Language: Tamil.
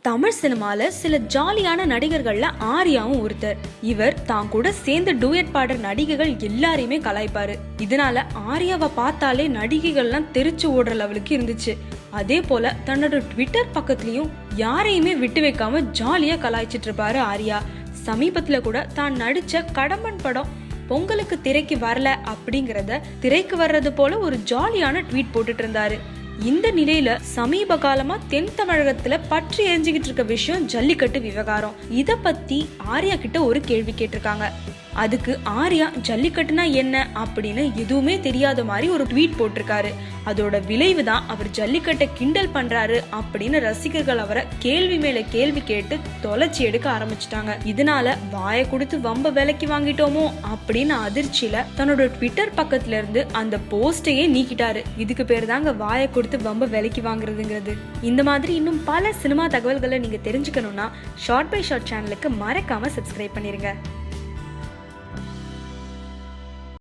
தமிழ் சினிமால சில ஜாலியான நடிகர்கள்ல ஆர்யாவும் ஒருத்தர். இவர் தான் கூட சேர்ந்து டூயட் பாடுற நடிகைகள் எல்லாரையுமே கலாய்ப்பாரு. இதனால ஆர்யாவை பார்த்தாலே நடிகைகள்லாம் தெரிச்சு ஓடுற லெவலுக்கு இருந்துச்சு. அதே போல தன்னோட ட்விட்டர் பக்கத்துலயும் யாரையுமே விட்டு வைக்காம ஜாலியா கலாய்ச்சிட்டு இருப்பாரு ஆர்யா. சமீபத்துல கூட தான் நடிச்ச கடம்பன் படம் பொங்கலுக்கு திரைக்கு வரல அப்படிங்கறத திரைக்கு வர்றது போல ஒரு ஜாலியான ட்வீட் போட்டுட்டு இருந்தாரு. இந்த நிலையில சமீப காலமா தென் தமிழகத்துல பற்றி எரிஞ்சுக்கிட்டு இருக்க விஷயம் ஜல்லிக்கட்டு விவகாரம். இத பத்தி ஆர்யா கிட்ட ஒரு கேள்வி கேட்டிருக்காங்க. அதுக்கு ஆர்யா ஜல்லிக்கட்டுனா என்ன அப்படின்னு எதுவுமே தெரியாத மாதிரி ஒரு ட்வீட் போட்டிருக்காரு. அதோட விளைவு தான் அவர் ஜல்லிக்கட்டை கிண்டல் பண்றாரு அப்படின்னு ரசிகர்கள் அவரை கேள்வி மேல கேள்வி கேட்டு தொலைச்சி எடுக்க ஆரம்பிச்சுட்டாங்க. இதனால வாயை கொடுத்து வம்ப விலைக்கு வாங்கிட்டோமோ அப்படின்னு அதிர்ச்சியில தன்னோட ட்விட்டர் பக்கத்துல இருந்து அந்த போஸ்டையே நீக்கிட்டாரு. இதுக்கு பேர் தாங்க வாயை கொடுத்து வம்ப விலைக்கு வாங்குறதுங்கிறது. இந்த மாதிரி இன்னும் பல சினிமா தகவல்களை நீங்க தெரிஞ்சுக்கணும்னா ஷார்ட் பை ஷார்ட் சேனலுக்கு மறக்காம சப்ஸ்கிரைப் பண்ணிருங்க.